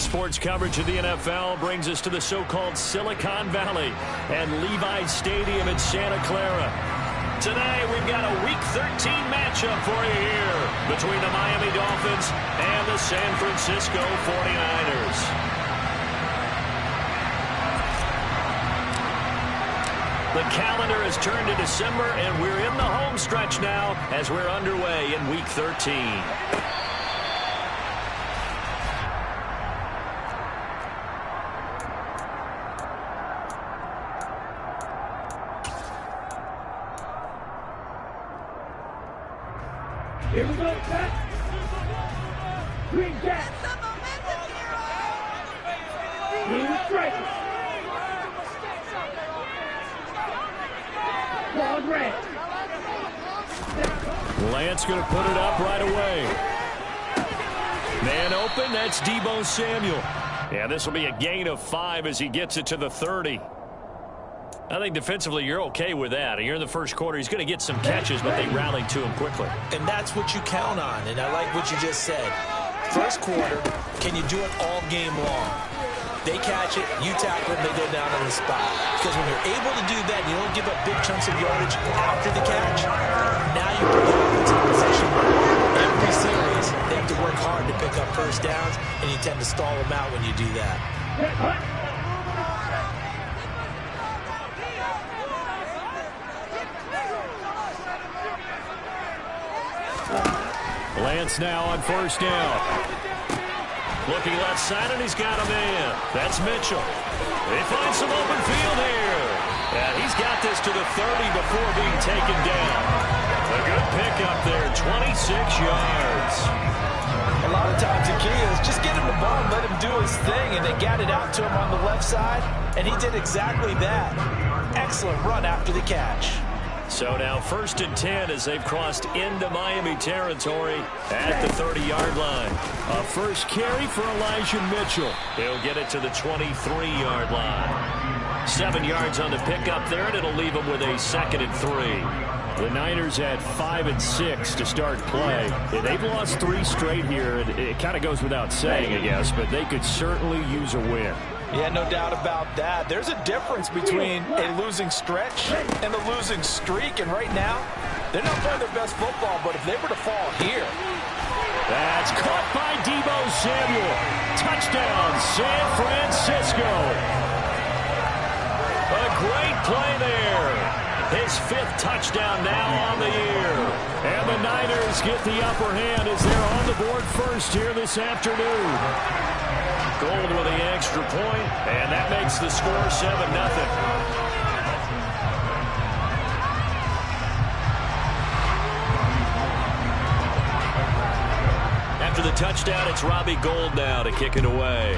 Sports coverage of the NFL brings us to the so-called Silicon Valley and Levi Stadium in Santa Clara. Today, we've got a Week 13 matchup for you here between the Miami Dolphins and the San Francisco 49ers. The calendar has turned to December, and we're in the home stretch now as we're underway in Week 13. Here we go, Pat. Green Jack. Green strike. Ball red. Lance going to put it up right away. Man open, that's Deebo Samuel. Yeah, this will be a gain of 5 as he gets it to the 30. I think defensively you're okay with that. You're in the first quarter. He's going to get some catches, but they rallied to him quickly. And that's what you count on, and I like what you just said. First quarter, can you do it all game long? They catch it, you tackle it, they go down on the spot. Because when you're able to do that, you don't give up big chunks of yardage after the catch. Now you put the offense in a position where every series they have to work hard to pick up first downs, and you tend to stall them out when you do that. Lance now on first down. Looking left side, and he's got a man. That's Mitchell. They find some open field here. And he's got this to the 30 before being taken down. A good pickup there, 26 yards. A lot of times the key is just get him the ball and let him do his thing, and they got it out to him on the left side, and he did exactly that. Excellent run after the catch. So now 1st and 10 as they've crossed into Miami territory at the 30-yard line. A first carry for Elijah Mitchell. He'll get it to the 23-yard line. 7 yards on the pickup there, and it'll leave him with a 2nd and 3. The Niners had 5 and 6 to start play. They've lost 3 straight here. It kind of goes without saying, I guess, but they could certainly use a win. Yeah, no doubt about that. There's a difference between a losing stretch and a losing streak, and right now, they're not playing their best football, but if they were to fall here. That's caught by Deebo Samuel. Touchdown, San Francisco. A great play there. His 5th touchdown now on the year. And the Niners get the upper hand as they're on the board first here this afternoon. Gold with the extra point, and that makes the score 7-0. After the touchdown, it's Robbie Gould now to kick it away.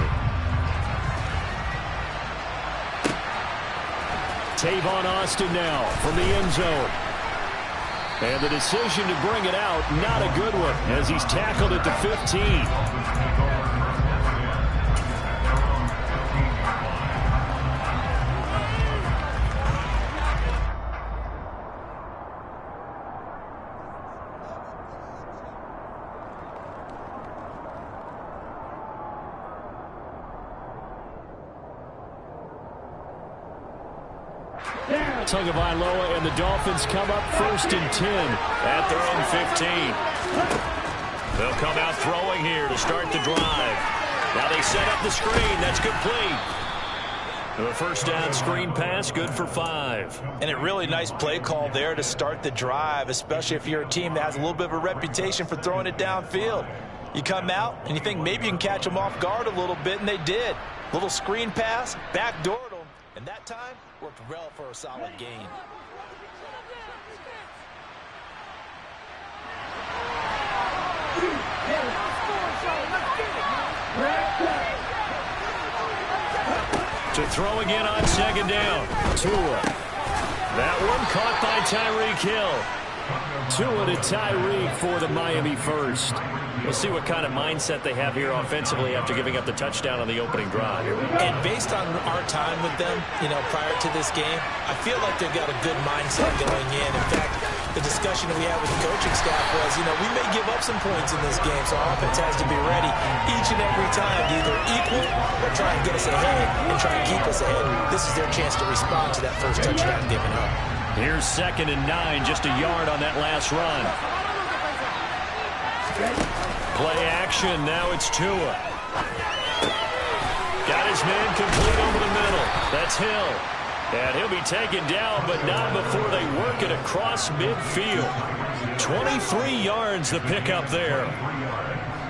Tavon Austin now from the end zone. And the decision to bring it out, not a good one, as he's tackled at the 15. Tagovailoa and the Dolphins come up 1st and 10 at their own 15. They'll come out throwing here to start the drive. Now they set up the screen. That's complete. The first down screen pass, good for 5. And a really nice play call there to start the drive, especially if you're a team that has a little bit of a reputation for throwing it downfield. You come out and you think maybe you can catch them off guard a little bit, and they did. Little screen pass, backdoored them, and that time worked well for a solid gain. To throw again on 2nd down. Tua. That one caught by Tyreek Hill. Tua to Tyreek for the Miami first. We'll see what kind of mindset they have here offensively after giving up the touchdown on the opening drive. And based on our time with them, prior to this game, I feel like they've got a good mindset going in. In fact, the discussion that we had with the coaching staff was, you know, we may give up some points in this game, so our offense has to be ready each and every time to either equal or try and get us ahead and try and keep us ahead. This is their chance to respond to that first touchdown given up. Here's 2nd and 9, just a yard on that last run. Play action, now it's Tua. Got his man complete over the middle. That's Hill. And he'll be taken down, but not before they work it across midfield. 23 yards the pickup there.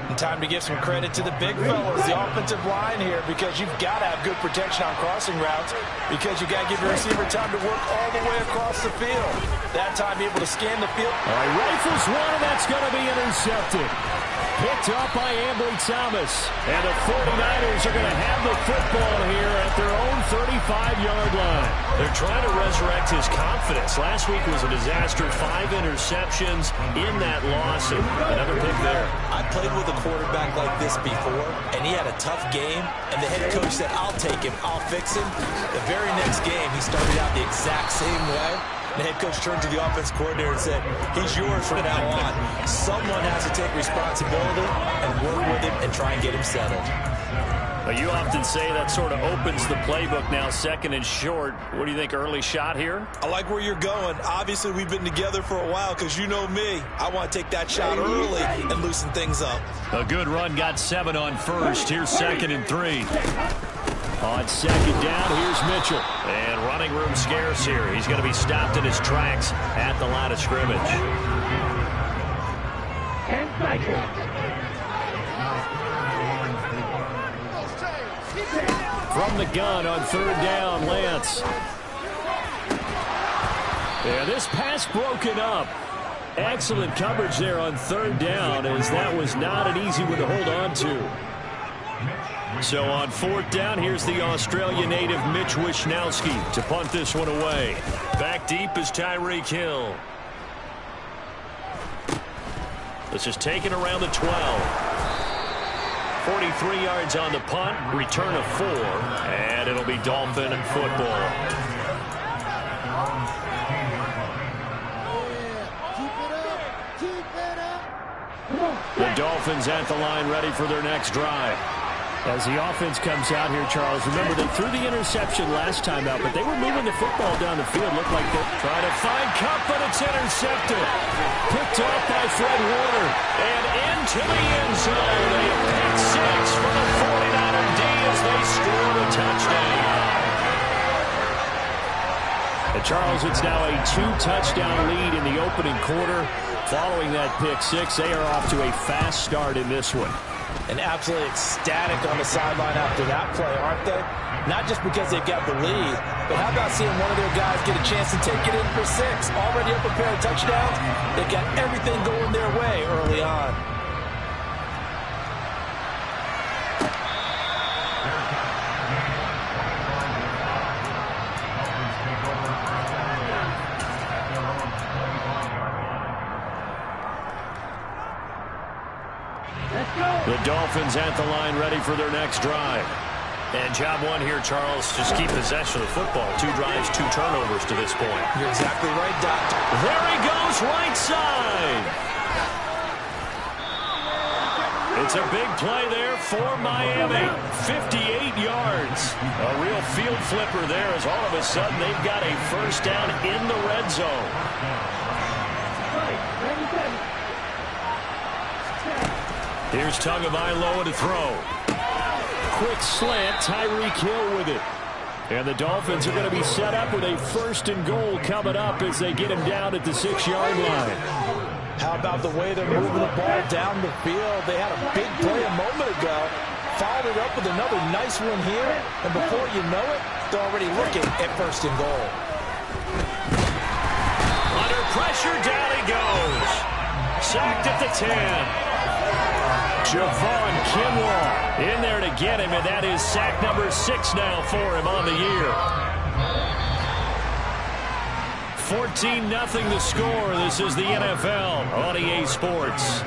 And time to give some credit to the big fellas, the offensive line here, because you've got to have good protection on crossing routes, because you've got to give your receiver time to work all the way across the field. That time, be able to scan the field. All right, rifles one, and that's going to be intercepted. Picked up by Ambly Thomas. And the 49ers are going to have the football here at their own 35-yard line. They're trying to resurrect his confidence. Last week was a disaster. 5 interceptions in that loss. And another pick there. I played with a quarterback like this before, and he had a tough game. And the head coach said, I'll take him. I'll fix him. The very next game, he started out the exact same way. The head coach turned to the offense coordinator and said, he's yours from now on. Someone has to take responsibility and work with him and try and get him settled. Well, you often say that sort of opens the playbook now, 2nd and short. What do you think, early shot here? I like where you're going. Obviously, we've been together for a while because you know me. I want to take that shot early and loosen things up. A good run, got 7 on first. Here's 2nd and 3. On 2nd down, here's Mitchell. And running room scarce here. He's going to be stopped in his tracks at the line of scrimmage. From the gun on 3rd down, Lance. Yeah, this pass broken up. Excellent coverage there on 3rd down, as that was not an easy one to hold on to. So on 4th down, here's the Australia native Mitch Wishnowsky to punt this one away. Back deep is Tyreek Hill. This is taken around the 12. 43 yards on the punt, return of 4, and it'll be Dolphin football. The Dolphins at the line, ready for their next drive. As the offense comes out here, Charles, remember they threw the interception last time out, but they were moving the football down the field. Looked like they're trying to find Cup, but it's intercepted. Picked up by Fred Warner. And into the end zone. A pick 6 for the 49er D as they score a touchdown. And Charles, it's now a 2-touchdown lead in the opening quarter. Following that pick 6, they are off to a fast start in this one. And absolutely ecstatic on the sideline after that play, aren't they? Not just because they've got the lead, but how about seeing one of their guys get a chance to take it in for 6? Already up a pair of touchdowns. They've got everything going their way early on. The Dolphins at the line, ready for their next drive. And job one here, Charles, just keep possession of the football. 2 drives, 2 turnovers to this point. You're exactly right, Doctor. There he goes, right side. It's a big play there for Miami. 58 yards. A real field flipper there as all of a sudden they've got a first down in the red zone. Here's Tagovailoa to throw. Quick slant, Tyreek Hill with it. And the Dolphins are going to be set up with a 1st and goal coming up as they get him down at the 6-yard line. How about the way they're moving the ball down the field? They had a big play a moment ago. Followed it up with another nice one here. And before you know it, they're already looking at 1st and goal. Under pressure, down he goes. Sacked at the 10. Javon Kinlaw in there to get him, and that is sack number 6 now for him on the year. 14-0 the score. This is the NFL on EA Sports.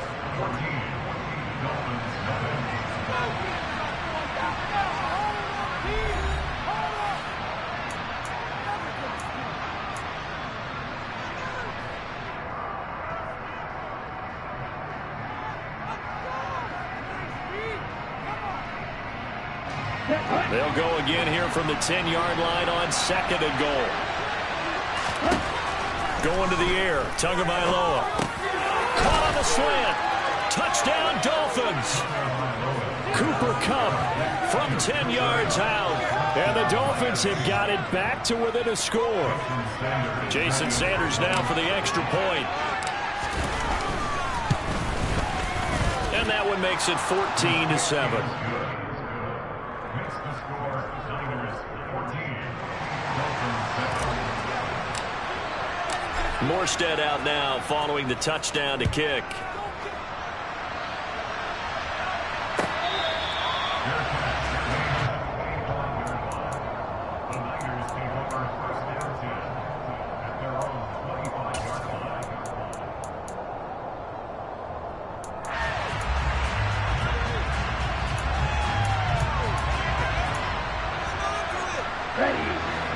They'll go again here from the 10-yard line on 2nd and goal. Going to the air, Tagovailoa. Caught on the slant. Touchdown, Dolphins. Cooper Kupp from 10 yards out. And the Dolphins have got it back to within a score. Jason Sanders now for the extra point. And that one makes it 14-7. Morstead out now following the touchdown to kick.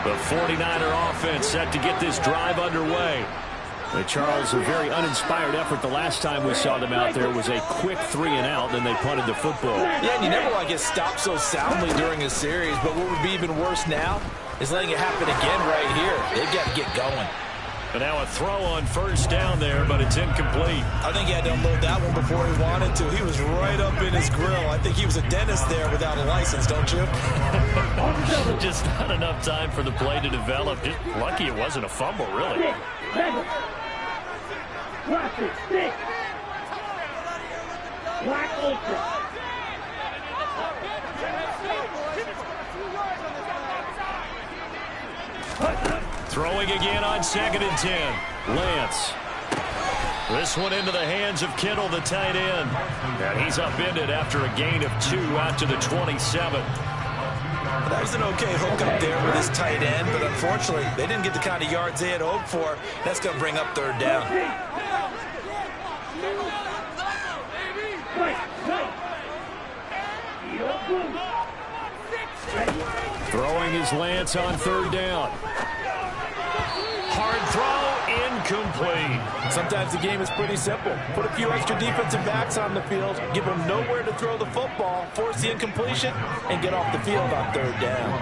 The 49er offense set to get this drive underway. Charles, a very uninspired effort the last time we saw them out there was a quick 3-and-out, then they punted the football. Yeah, and you never want to get stopped so soundly during a series, but what would be even worse now is letting it happen again right here. They've got to get going. And now a throw on first down there, but it's incomplete. I think he had to unload that one before he wanted to. He was right up in his grill. I think he was a dentist there without a license, don't you? Just not enough time for the play to develop. Just lucky it wasn't a fumble, really. Watch it, stick. Black ultra. Throwing again on 2nd and 10. Lance. This one into the hands of Kittle, the tight end. And he's upended after a gain of 2 out to the 27. That was an okay hook up there with his tight end, but unfortunately, they didn't get the kind of yards they had hoped for. That's going to bring up 3rd down. Throwing his Lance on 3rd down. Hard throw, incomplete. Sometimes the game is pretty simple. Put a few extra defensive backs on the field, give them nowhere to throw the football, force the incompletion, and get off the field on 3rd down.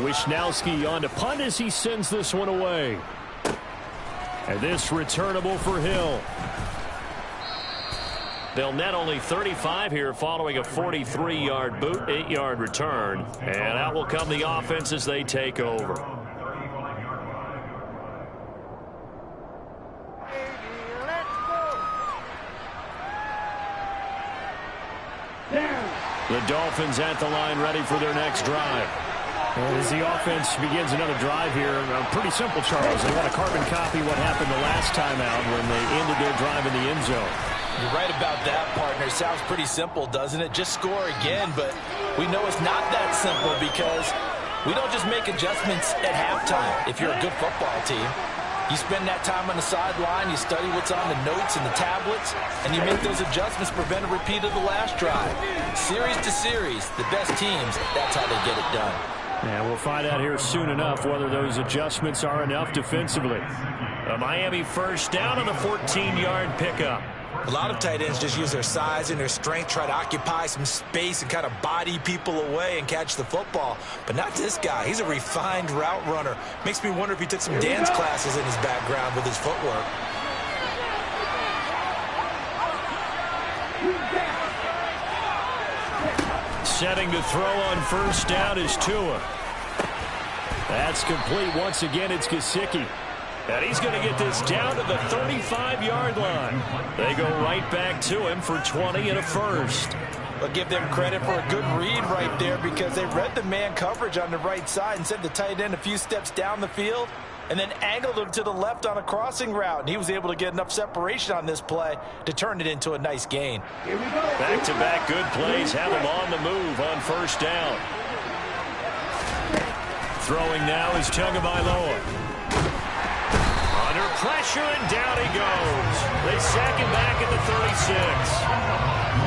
Wishnowski on to punt as he sends this one away. And this returnable for Hill. They'll net only 35 here following a 43-yard boot, 8-yard return. And out will come the offense as they take over. The Dolphins at the line ready for their next drive. And as the offense begins another drive here, pretty simple, Charles. They want to carbon copy what happened the last time out when they ended their drive in the end zone. You're right about that, partner. Sounds pretty simple, doesn't it? Just score again, but we know it's not that simple because we don't just make adjustments at halftime if you're a good football team. You spend that time on the sideline, you study what's on the notes and the tablets, and you make those adjustments to prevent a repeat of the last drive. Series to series, the best teams, that's how they get it done. And we'll find out here soon enough whether those adjustments are enough defensively. A Miami first down on the 14-yard pickup. A lot of tight ends just use their size and their strength, try to occupy some space and kind of body people away and catch the football. But not this guy. He's a refined route runner. Makes me wonder if he took some dance classes in his background with his footwork. Setting to throw on first down is Tua. That's complete. Once again, it's Gesicki. And he's going to get this down to the 35-yard line. They go right back to him for 20 and a first. I'll give them credit for a good read right there because they read the man coverage on the right side and sent the tight end a few steps down the field and then angled him to the left on a crossing route. And he was able to get enough separation on this play to turn it into a nice gain. Back-to-back good plays have him on the move on first down. Throwing now is Tagovailoa. Under pressure, and down he goes. They sack him back at the 36.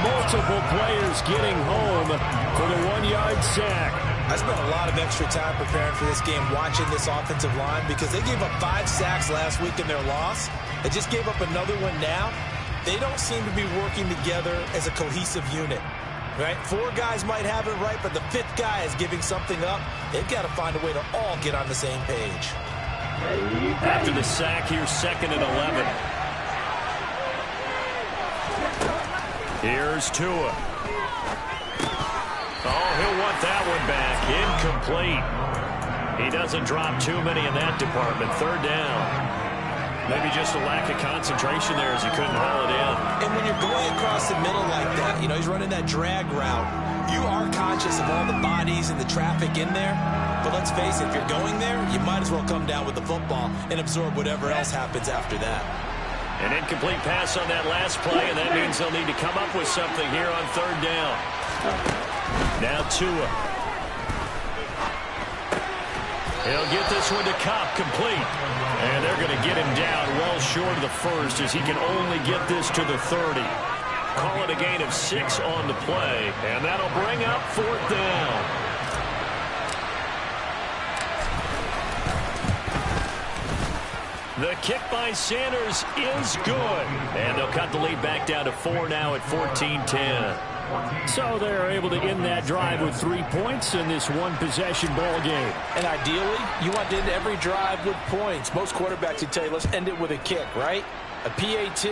Multiple players getting home for the 1-yard sack. I spent a lot of extra time preparing for this game watching this offensive line because they gave up 5 sacks last week in their loss. They just gave up another one now. they don't seem to be working together as a cohesive unit. Right? 4 guys might have it right, but the 5th guy is giving something up. They've got to find a way to all get on the same page. After the sack, here's 2nd and 11. Here's Tua. Oh, he'll want that one back. Incomplete. He doesn't drop too many in that department. 3rd down. Maybe just a lack of concentration there as he couldn't haul it in. And when you're going across the middle like that, you know, he's running that drag route, you are conscious of all the bodies and the traffic in there. But let's face it, if you're going there, you might as well come down with the football and absorb whatever else happens after that. An incomplete pass on that last play, and that means they'll need to come up with something here on 3rd down. Now Tua. He'll get this one to Cobb, complete. And they're going to get him down well short of the first as he can only get this to the 30. Call it a gain of 6 on the play, and that'll bring up 4th down. The kick by Sanders is good. And they'll cut the lead back down to 4 now at 14-10. So they're able to end that drive with 3 points in this one-possession ball game. And ideally, you want to end every drive with points. Most quarterbacks would tell you, let's end it with a kick, right? A PAT,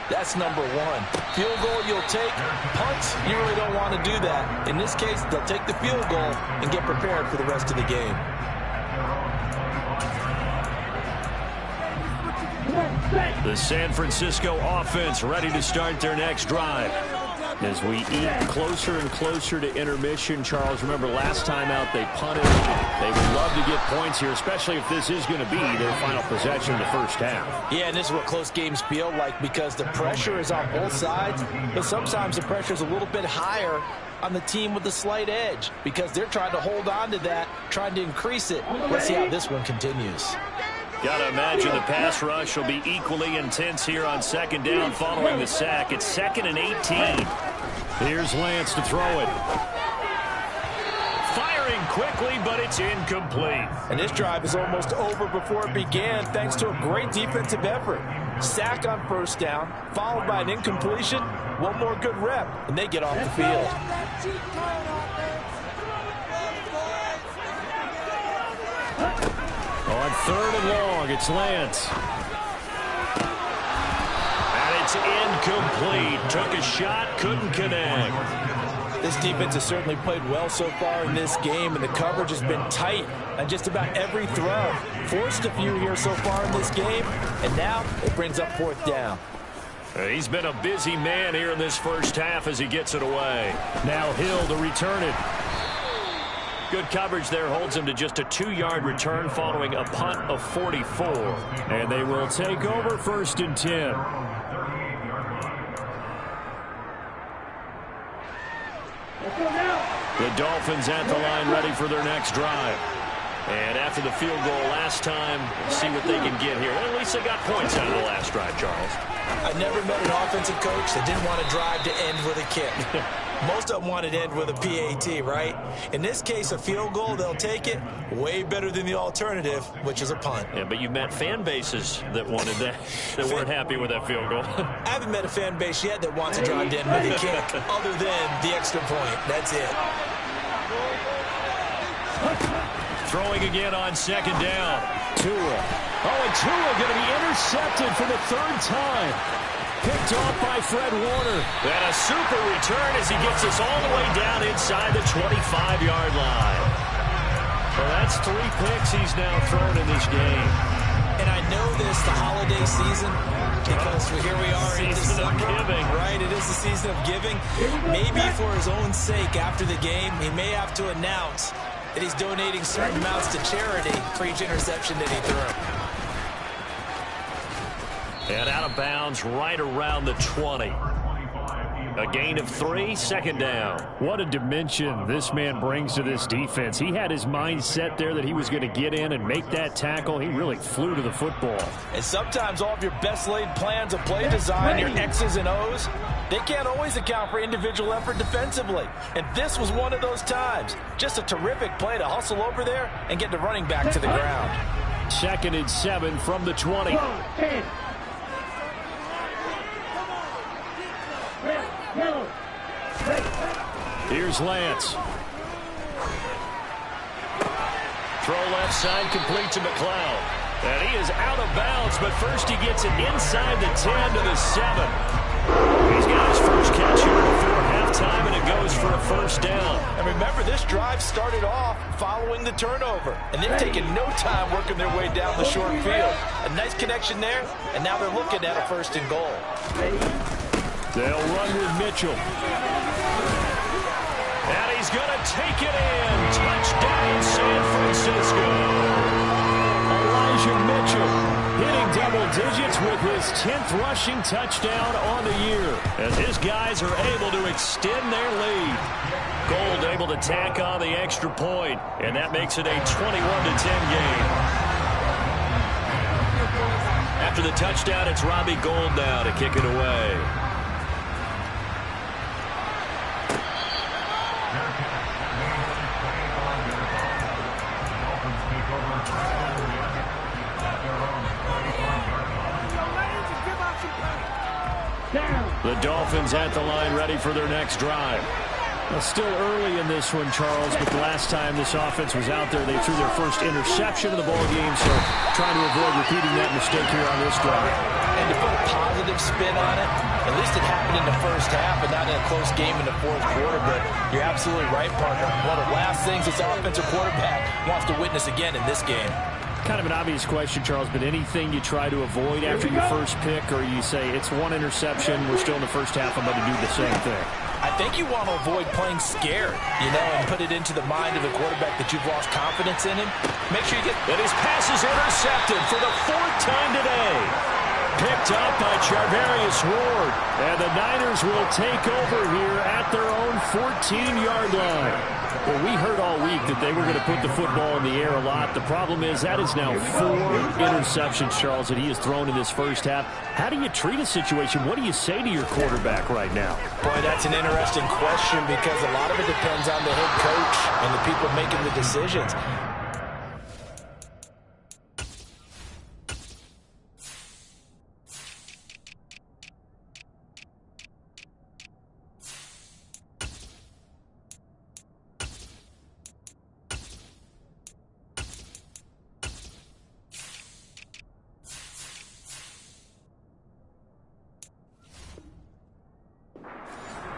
that's number 1. Field goal you'll take. Punts, you really don't want to do that. In this case, they'll take the field goal and get prepared for the rest of the game. The San Francisco offense ready to start their next drive. As we eat closer and closer to intermission, Charles, remember last time out they punted. They would love to get points here, especially if this is going to be their final possession in the first half. Yeah, and this is what close games feel like because the pressure is on both sides, but sometimes the pressure is a little bit higher on the team with the slight edge because they're trying to hold on to that, trying to increase it. Let's see how this one continues. Got to imagine the pass rush will be equally intense here on 2nd down following the sack. It's 2nd and 18. Here's Lance to throw it. Firing quickly, but it's incomplete. And this drive is almost over before it began thanks to a great defensive effort. Sack on 1st down, followed by an incompletion. One more good rep, and they get off the field. On 3rd and long, it's Lance. And it's incomplete. Took a shot, couldn't connect. This defense has certainly played well so far in this game, and the coverage has been tight on just about every throw. Forced a few here so far in this game, and now it brings up 4th down. He's been a busy man here in this first half as he gets it away. Now Hill to return it. Good coverage there holds him to just a 2-yard return following a punt of 44. And they will take over 1st and 10. The Dolphins at the line ready for their next drive. And after the field goal last time, see what they can get here. At least they got points out of the last drive, Charles. I never met an offensive coach that didn't want to drive to end with a kick. Most of them wanted to end with a PAT, right? In this case, a field goal, they'll take it. Way better than the alternative, which is a punt. Yeah, but you met fan bases that wanted that, that weren't happy with that field goal. I haven't met a fan base yet that wants to drive to end with a kick, other than the extra point. That's it. Throwing again on 2nd down. Tua. Oh, and Tua going to be intercepted for the 3rd time. Picked off by Fred Warner. And a super return as he gets us all the way down inside the 25-yard line. Well, that's 3 picks he's now thrown in this game. And I know this, the holiday season, because here we are in December. Giving. Right, it is the season of giving. Maybe for his own sake after the game, he may have to announce that he's donating certain amounts to charity for each interception that he threw. And out of bounds right around the 20. A gain of 3, 2nd down. What a dimension this man brings to this defense. He had his mind set there that he was going to get in and make that tackle. He really flew to the football. And sometimes all of your best laid plans of play design, your X's and O's, they can't always account for individual effort defensively. And this was one of those times. Just a terrific play to hustle over there and get the running back to the ground. 2nd and 7 from the 20. Here's Lance. Throw left side, complete to McLeod. And he is out of bounds, but first he gets it inside the 10 to the 7. He's got his first catch here before halftime, and it goes for a first down. And remember, this drive started off following the turnover, and they've taken no time working their way down the short field. A nice connection there, and now they're looking at a first and goal. They'll run with Mitchell. And he's going to take it in. Touchdown, San Francisco. Elijah Mitchell hitting double digits with his 10th rushing touchdown on the year, as his guys are able to extend their lead. Gold able to tack on the extra point, and that makes it a 21-10 game. After the touchdown, it's Robbie Gould now to kick it away. The Dolphins at the line, ready for their next drive. Well, still early in this one, Charles, but the last time this offense was out there, they threw their first interception of the ball game, so trying to avoid repeating that mistake here on this drive. And to put a positive spin on it, at least it happened in the first half and not in a close game in the fourth quarter, but you're absolutely right, partner. One of the last things this offensive quarterback wants to witness again in this game. Kind of an obvious question, Charles, but anything you try to avoid after your first pick, or you say it's one interception, we're still in the first half, I'm going to do the same thing? I think you want to avoid playing scared, and put it into the mind of the quarterback that you've lost confidence in him. Make sure you get... And his pass is intercepted for the 4th time today. Picked up by Charvarius Ward. And the Niners will take over here at their own 14-yard line. Well, we heard all week that they were going to put the football in the air a lot. The problem is that is now 4 interceptions, Charles, that he has thrown in this first half. How do you treat a situation? What do you say to your quarterback right now? Boy, that's an interesting question, because a lot of it depends on the head coach and the people making the decisions.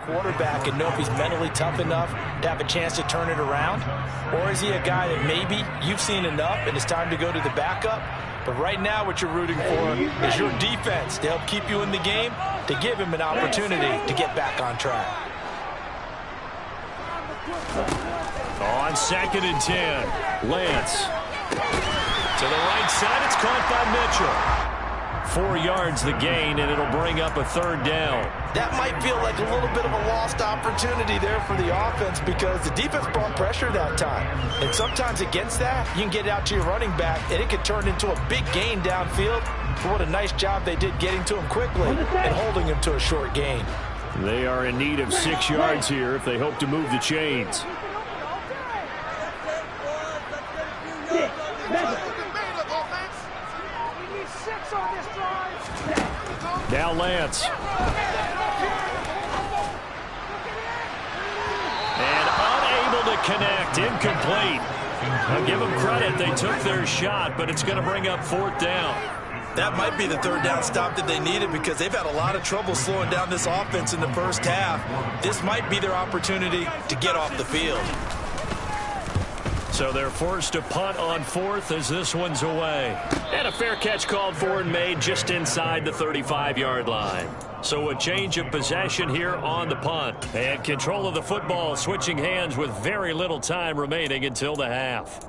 Quarterback and know if he's mentally tough enough to have a chance to turn it around, or is he a guy that maybe you've seen enough and it's time to go to the backup? But right now what you're rooting for is your defense to help keep you in the game, to give him an opportunity to get back on track. On 2nd and 10, Lance. To the right side, it's caught by Mitchell. 4 yards the gain, and it'll bring up a 3rd down. That might feel like a little bit of a lost opportunity there for the offense, because the defense brought pressure that time. And sometimes against that, you can get out to your running back, and it could turn into a big gain downfield. But what a nice job they did getting to him quickly and holding him to a short gain. They are in need of 6 yards here if they hope to move the chains. Now Lance. And unable to connect. Incomplete. I'll give them credit. They took their shot, but it's going to bring up 4th down. That might be the 3rd down stop that they needed, because they've had a lot of trouble slowing down this offense in the first half. This might be their opportunity to get off the field. So they're forced to punt on 4th as this one's away. And a fair catch called for and made just inside the 35-yard line. So a change of possession here on the punt. And control of the football switching hands with very little time remaining until the half.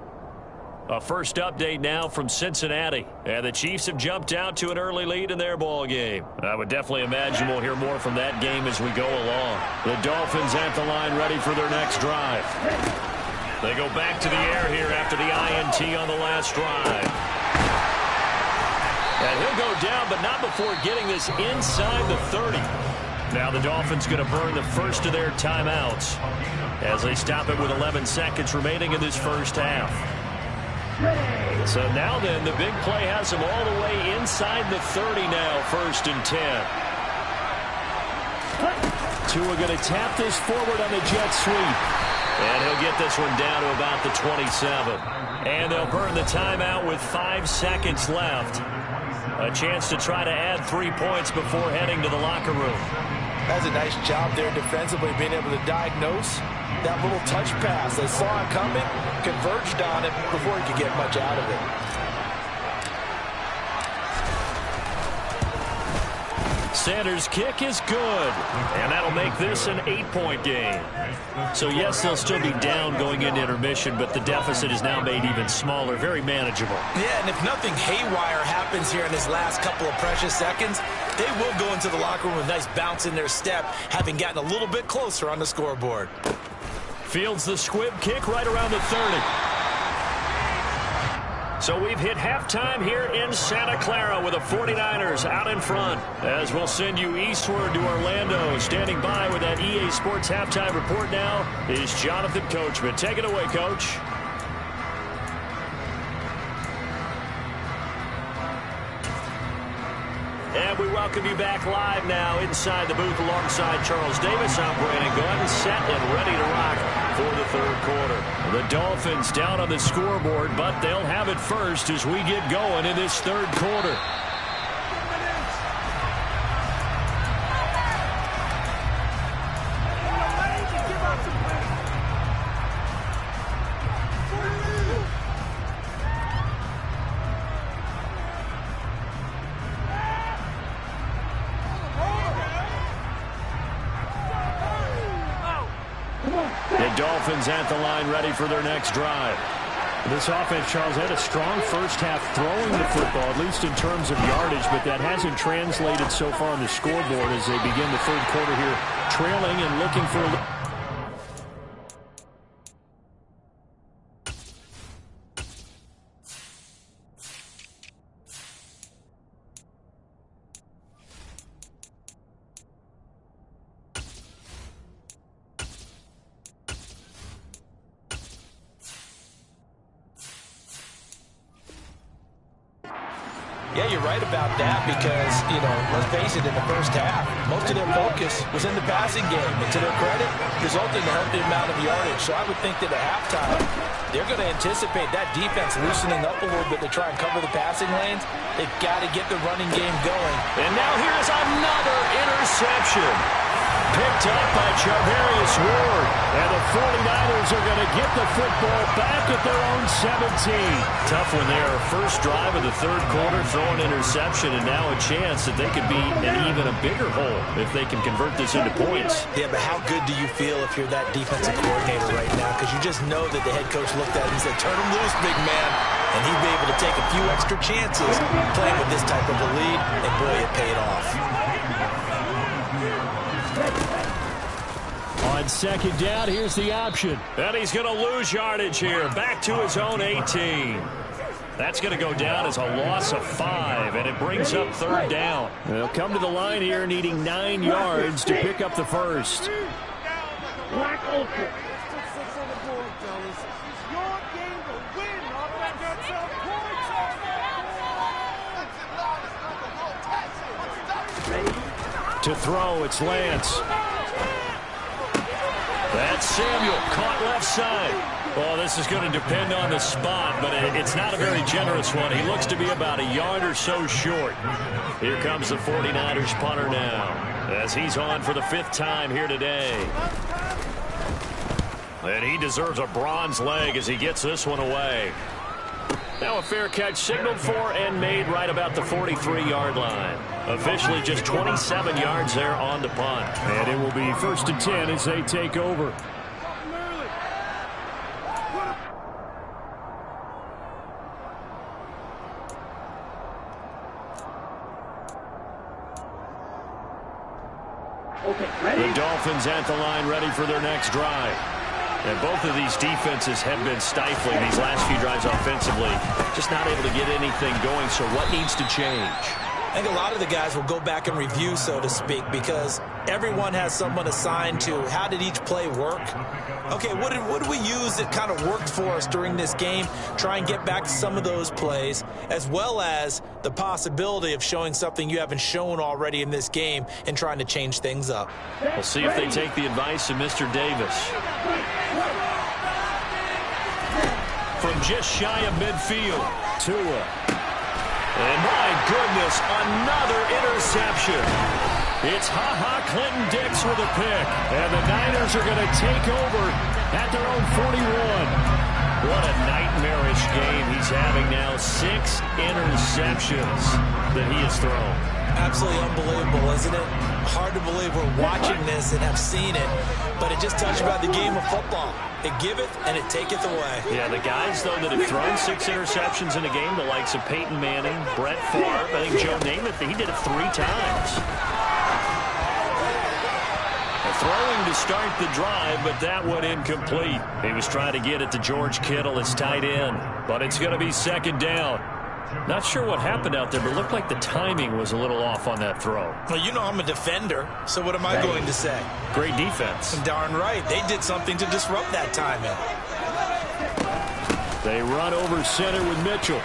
A first update now from Cincinnati. And the Chiefs have jumped out to an early lead in their ball game. I would definitely imagine we'll hear more from that game as we go along. The Dolphins at the line ready for their next drive. They go back to the air here after the INT on the last drive. And he'll go down, but not before getting this inside the 30. Now the Dolphins going to burn the first of their timeouts as they stop it with 11 seconds remaining in this first half. So now then, the big play has them all the way inside the 30 now, 1st and 10. Tua going to tap this forward on the jet sweep. And he'll get this one down to about the 27. And they'll burn the timeout with 5 seconds left. A chance to try to add 3 points before heading to the locker room. That's a nice job there defensively, being able to diagnose that little touch pass. They saw it coming, converged on it before he could get much out of it. Sanders' kick is good, and that'll make this an 8-point game. So, yes, they'll still be down going into intermission, but the deficit is now made even smaller, very manageable. Yeah, and if nothing haywire happens here in his last couple of precious seconds, they will go into the locker room with a nice bounce in their step, having gotten a little bit closer on the scoreboard. Fields the squib kick right around the 30. So we've hit halftime here in Santa Clara with the 49ers out in front. As we'll send you eastward to Orlando. Standing by with that EA Sports halftime report now is Jonathan Coachman. Take it away, Coach. And we welcome you back live now inside the booth alongside Charles Davis. I'm Brandon Gordon, set and ready to rock for the third quarter. The Dolphins down on the scoreboard, but they'll have it first as we get going in this third quarter. Dolphins at the line ready for their next drive. This offense, Charles, had a strong first half throwing the football, at least in terms of yardage, but that hasn't translated so far on the scoreboard as they begin the third quarter here, trailing and looking for a... Yeah, you're right about that because, let's face it, in the first half, most of their focus was in the passing game. And to their credit, resulted in a healthy amount of yardage. So I would think that at halftime, they're going to anticipate that defense loosening up a little bit to try and cover the passing lanes. They've got to get the running game going. And now here's another interception. Picked up by Charvarius Ward. And the 49ers are going to get the football back at their own 17. Tough one there. First drive of the third quarter, throw an interception, and now a chance that they could be in even a bigger hole if they can convert this into points. Yeah, but how good do you feel if you're that defensive coordinator right now? Because you just know that the head coach looked at it and said, turn him loose, big man. And he'd be able to take a few extra chances playing with this type of a lead, and boy, it paid off. On second down, here's the option. And he's going to lose yardage here. Back to his own 18. That's going to go down as a loss of 5, and it brings up third down. They'll come to the line here needing 9 yards to pick up the first. To throw, it's Lance. That's Samuel, caught left side. Well, this is going to depend on the spot, but it's not a very generous one. He looks to be about a yard or so short. Here comes the 49ers punter now, as he's on for the 5th time here today. And he deserves a bronze leg as he gets this one away. Now a fair catch signaled for and made right about the 43-yard line. Officially just 27 yards there on the punt. And it will be 1st and 10 as they take over. The Dolphins at the line ready for their next drive. And both of these defenses have been stifling these last few drives offensively. Just not able to get anything going, so what needs to change? I think a lot of the guys will go back and review, so to speak, because everyone has someone assigned to how did each play work. Okay, what did we use that kind of worked for us during this game? Try and get back to some of those plays, as well as the possibility of showing something you haven't shown already in this game and trying to change things up. We'll see if they take the advice of Mr. Davis. From just shy of midfield, Tua. And my goodness, another interception. It's Clinton-Dix with a pick. And the Niners are going to take over at their own 41. What a nightmarish game he's having now. 6 interceptions that he has thrown. Absolutely unbelievable, isn't it? Hard to believe we're watching this and have seen it, but it just touched about the game of football. It giveth and it taketh away. Yeah, the guys, though, that have thrown 6 interceptions in a game, the likes of Peyton Manning, Brett Favre, I think Joe Namath, he did it 3 times. Throwing to start the drive, but that one incomplete. He was trying to get it to George Kittle, his tight end, but it's going to be second down. Not sure what happened out there, but it looked like the timing was a little off on that throw. Well, you know I'm a defender, so what am I going to say? Great defense. Darn right. They did something to disrupt that timing. They run over center with Mitchell.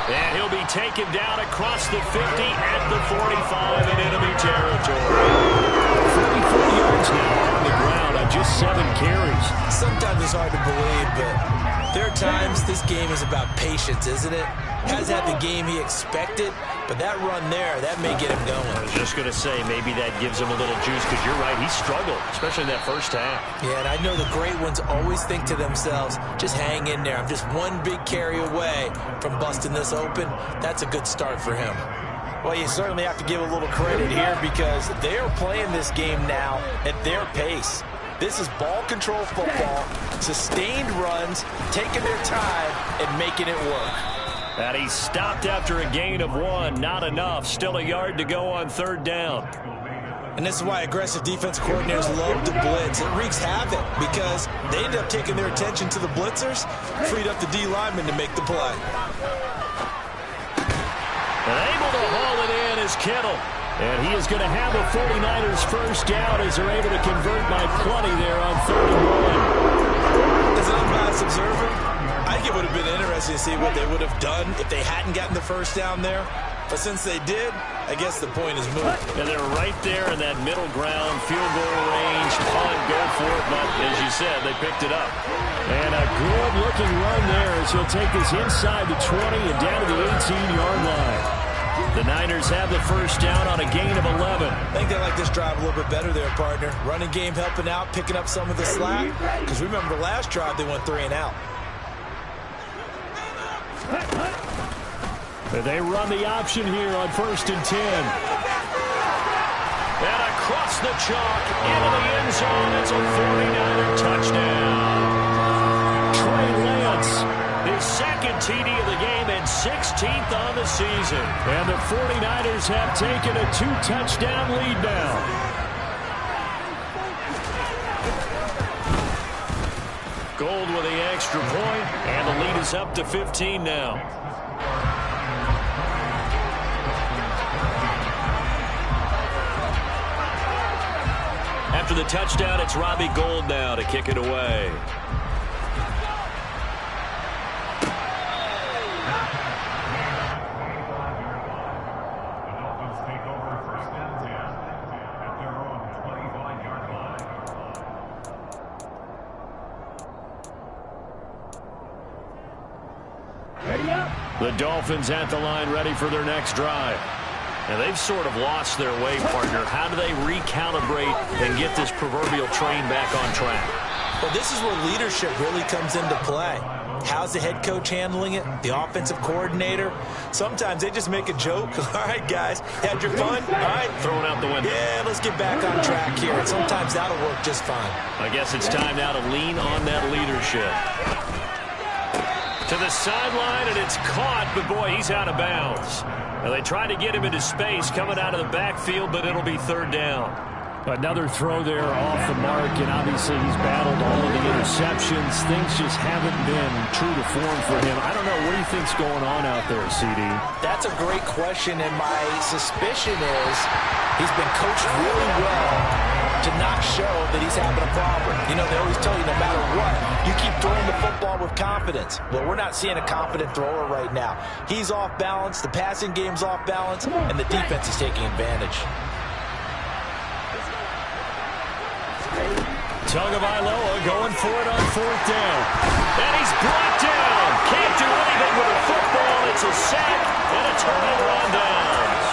And he'll be taken down across the 50 at the 45 in enemy territory. 44 yards now on the ground on just 7 carries. Sometimes it's hard to believe, but there are times this game is about patience, isn't it? Hasn't had the game he expected, but that run there, that may get him going. I was just going to say, maybe that gives him a little juice, because you're right, he struggled, especially in that first half. Yeah, and I know the great ones always think to themselves, just hang in there. I'm just one big carry away from busting this open. That's a good start for him. Well, you certainly have to give a little credit here because they are playing this game now at their pace. This is ball control football, sustained runs, taking their time, and making it work. And he stopped after a gain of 1. Not enough. Still a yard to go on 3rd down. And this is why aggressive defense coordinators love to blitz. It wreaks havoc because they end up taking their attention to the blitzers, freed up the D lineman to make the play. And able to haul it in is Kittle. And he is going to have a 49ers first down as they're able to convert by plenty there on 3rd and 1. As an unbiased observer, I think it would have been interesting to see what they would have done if they hadn't gotten the first down there. But since they did, I guess the point is moot. And they're right there in that middle ground, field goal range, punt, go for it. But as you said, they picked it up. And a good-looking run there as he'll take this inside the 20 and down to the 18-yard line. The Niners have the first down on a gain of 11. I think they like this drive a little bit better there, partner. Running game helping out, picking up some of the slack. Because remember, the last drive they went 3 and out. They run the option here on 1st and 10. And across the chalk, into the end zone. It's a 49er touchdown. Trey Lance, his 2nd TD of the game and 16th on the season. And the 49ers have taken a 2-touchdown lead now. Gold with the extra point, and the lead is up to 15 now. After the touchdown, it's Robbie Gould now to kick it away. The Dolphins at the line ready for their next drive. And they've sort of lost their way, partner. How do they recalibrate and get this proverbial train back on track? Well, this is where leadership really comes into play. How's the head coach handling it? The offensive coordinator? Sometimes they just make a joke. All right, guys, had your fun? All right. Throwing out the window. Yeah, let's get back on track here. And sometimes that'll work just fine. I guess it's time now to lean on that leadership. To the sideline, and it's caught, but boy, he's out of bounds. Now they try to get him into space coming out of the backfield, but it'll be 3rd down. Another throw there off the mark, and obviously he's battled all of the interceptions. Things just haven't been true to form for him. I don't know. What do you think's going on out there, CD? That's a great question, and my suspicion is he's been coached really well to not show that he's having a problem. You know, they always tell you no matter what, you keep throwing the football with confidence. Well, we're not seeing a confident thrower right now. He's off balance, the passing game's off balance, and the defense is taking advantage. Tagovailoa going for it on 4th down. And he's brought down. Can't do anything with the football. It's a sack and a turnover on downs.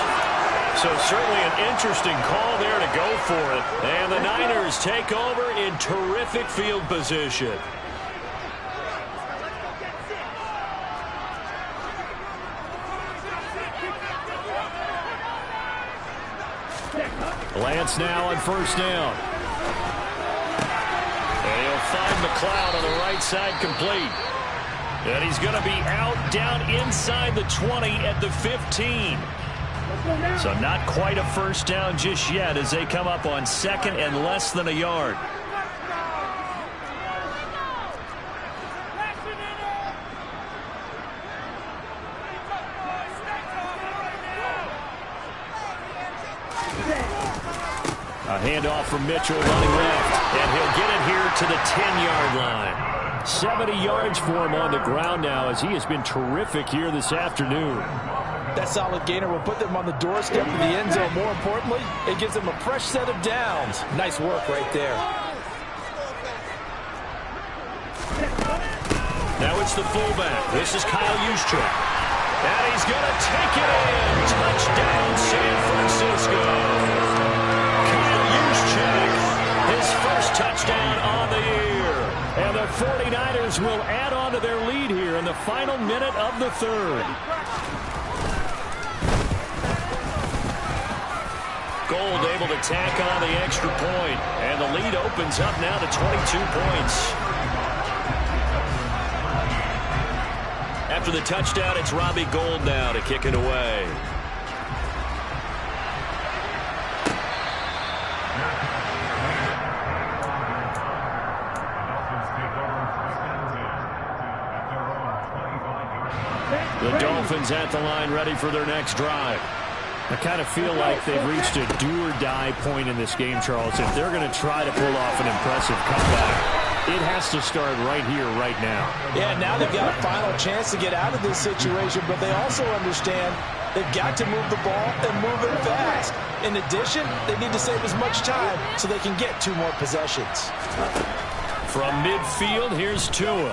So certainly an interesting call there to go for it. And the Niners take over in terrific field position. Lance now on 1st down. And he'll find McLeod on the right side complete. And he's going to be out down inside the 20 at the 15. So not quite a 1st down just yet as they come up on 2nd and less than a yard. A handoff from Mitchell running left, and he'll get it here to the 10-yard line. 70 yards for him on the ground now as he has been terrific here this afternoon. That solid gainer will put them on the doorstep of the end zone. More importantly, it gives them a fresh set of downs. Nice work right there. Now it's the fullback. This is Kyle Juszczyk. And he's going to take it in. Touchdown, San Francisco. Kyle Juszczyk, his first touchdown on the year. And the 49ers will add on to their lead here in the final minute of the 3rd. Gold able to tack on the extra point. And the lead opens up now to 22 points. After the touchdown, it's Robbie Gould now to kick it away. The Dolphins at the line ready for their next drive. I kind of feel like they've reached a do-or-die point in this game, Charles. If they're going to try to pull off an impressive comeback, it has to start right here, right now. Yeah, now they've got a final chance to get out of this situation, but they also understand they've got to move the ball and move it fast. In addition, they need to save as much time so they can get 2 more possessions. From midfield, here's Tua.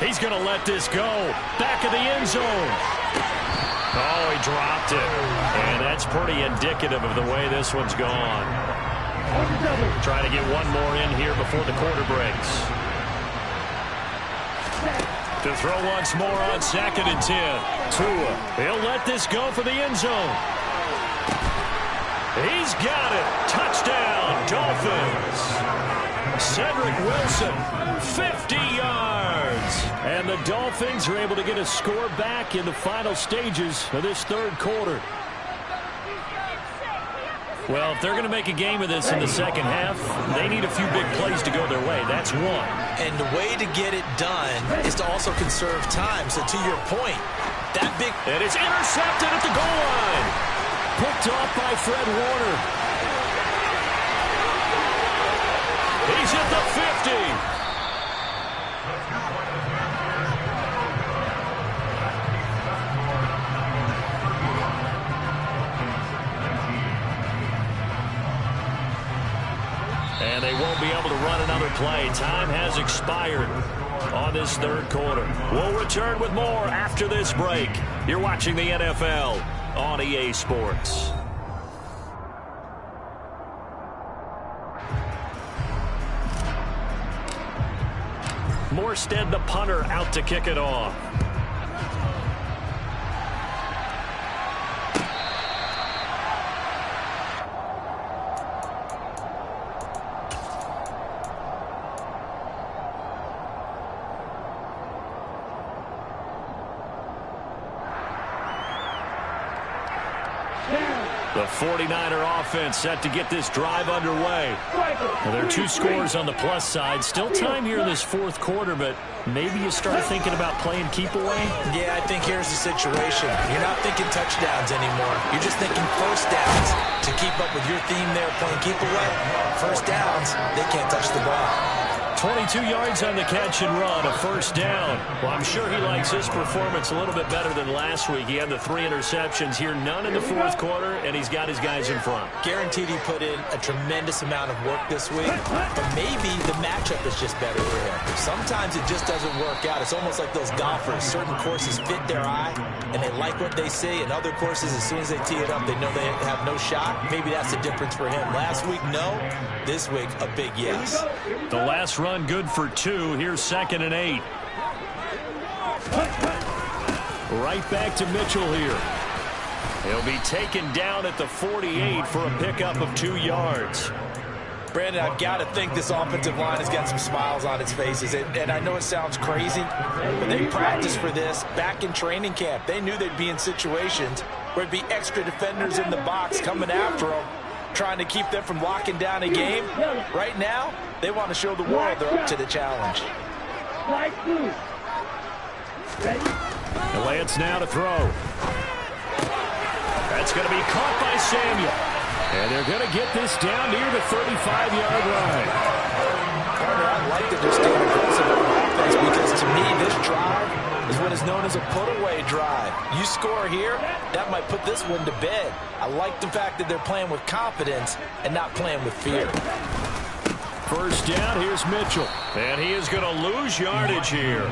He's going to let this go. Back of the end zone. Oh, he dropped it. And that's pretty indicative of the way this one's gone. Trying to get one more in here before the quarter breaks. To throw once more on 2nd and 10. Tua, he'll let this go for the end zone. He's got it. Touchdown, Dolphins. Cedric Wilson, 50 yards. And the Dolphins are able to get a score back in the final stages of this 3rd quarter. Well, if they're going to make a game of this in the 2nd half, they need a few big plays to go their way. That's one. And the way to get it done is to also conserve time. So to your point, that big... And it's intercepted at the goal line. Picked off by Fred Warner. He's at the 50. And they won't be able to run another play. Time has expired on this 3rd quarter. We'll return with more after this break. You're watching the NFL on EA Sports. Morstead, the punter, out to kick it off. The 49er offense set to get this drive underway. Well, there are 2 scores on the plus side. Still time here in this fourth quarter, but maybe you start thinking about playing keep away? Yeah, I think here's the situation. You're not thinking touchdowns anymore. You're just thinking first downs to keep up with your theme there, playing keep away. First downs, they can't touch the ball. 22 yards on the catch and run, a first down. Well, I'm sure he likes his performance a little bit better than last week. He had the 3 interceptions here, none in the fourth quarter, and he's got his guys in front. Guaranteed he put in a tremendous amount of work this week, but maybe the matchup is just better for him. Sometimes it just doesn't work out. It's almost like those golfers. Certain courses fit their eye, and they like what they see, and other courses, as soon as they tee it up, they know they have no shot. Maybe that's the difference for him. Last week, no. This week, a big yes. The last run good for 2. Here's 2nd and 8. Right back to Mitchell here. He'll be taken down at the 48 for a pickup of 2 yards. Brandon, I've got to think this offensive line has got some smiles on its faces. And I know it sounds crazy, but they practiced for this back in training camp. They knew they'd be in situations where there'd be extra defenders in the box coming after them, trying to keep them from locking down a game. Right now, they want to show the world they're up to the challenge. The Lance now to throw. That's going to be caught by Samuel. And they're going to get this down near the 35-yard line. Partner, I like that they're staying aggressive on offense because to me, this drive is what is known as a put-away drive. You score here, that might put this one to bed. I like the fact that they're playing with confidence and not playing with fear. First down, here's Mitchell. And he is going to lose yardage here.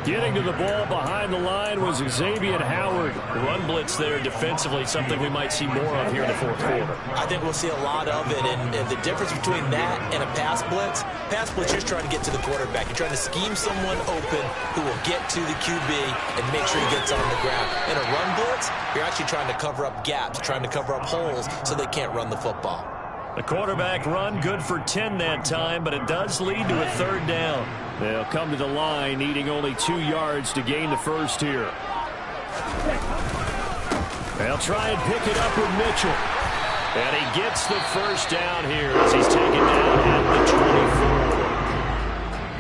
Getting to the ball behind the line was Xavier Howard. Run blitz there defensively, something we might see more of here in the fourth quarter. I think we'll see a lot of it, and the difference between that and a pass blitz, you're trying to get to the quarterback. You're trying to scheme someone open who will get to the QB and make sure he gets on the ground. In a run blitz, you're actually trying to cover up gaps, trying to cover up holes so they can't run the football. The quarterback run good for 10 that time, but it does lead to a 3rd down. They'll come to the line, needing only 2 yards to gain the first here. They'll try and pick it up with Mitchell. And he gets the first down here as he's taken down at the 24.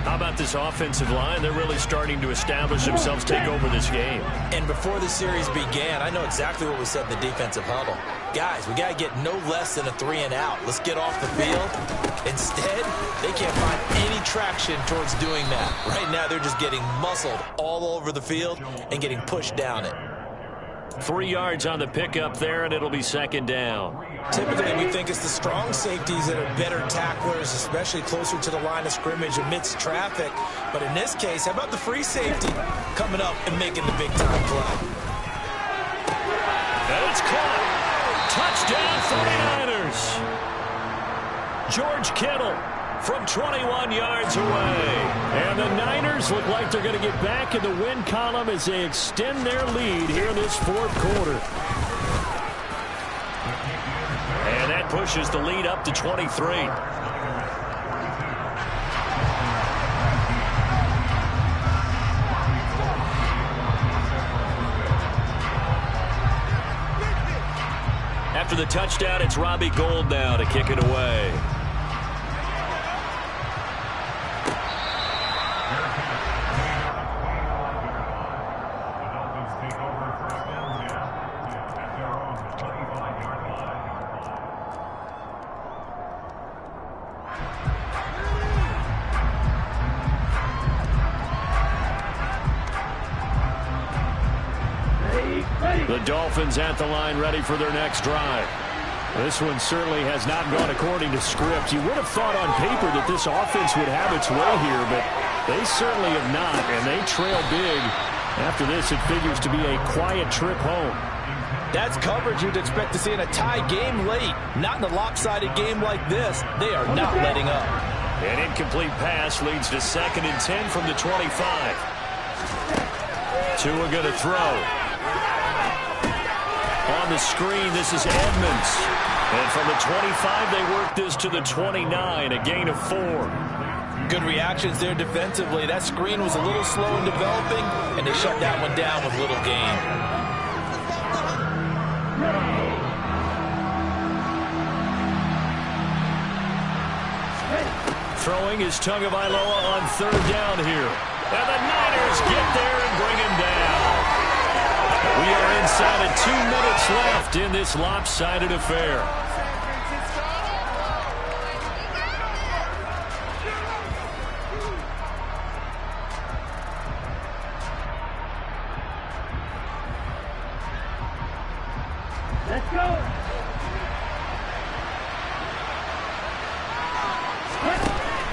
How about this offensive line? They're really starting to establish themselves, take over this game. And before the series began, I know exactly what we said in the defensive huddle. Guys, we got to get no less than a 3-and-out. Let's get off the field. Instead, they can't find any traction towards doing that. Right now, they're just getting muscled all over the field and getting pushed down it. 3 yards on the pickup there, and it'll be 2nd down. Typically, we think it's the strong safeties that are better tacklers, especially closer to the line of scrimmage amidst traffic. But in this case, how about the free safety coming up and making the big-time play? And it's caught. Touchdown, 49ers. George Kittle from 21 yards away. And the Niners look like they're going to get back in the win column as they extend their lead here in this fourth quarter. And that pushes the lead up to 23. After the touchdown, it's Robbie Gould now to kick it away. The Dolphins at the line, ready for their next drive. This one certainly has not gone according to script. You would have thought on paper that this offense would have its way here, but they certainly have not, and they trail big. After this, it figures to be a quiet trip home. That's coverage you'd expect to see in a tie game late. Not in a lopsided game like this. They are not letting up. An incomplete pass leads to 2nd and 10 from the 25. Tua going to throw. On the screen, this is Edmonds. And from the 25, they work this to the 29, a gain of 4. Good reactions there defensively. That screen was a little slow in developing, and they shut that one down with little gain. Throwing is Tagovailoa on third down here. And the Niners get there and bring him down. We are inside of 2 minutes left in this lopsided affair. Let's go.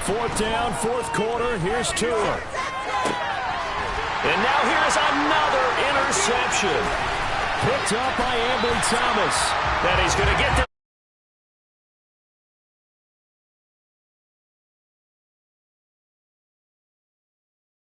Fourth down, fourth quarter. Here's Tua. And now here's another interception. Picked up by Ambry Thomas. And he's going to get the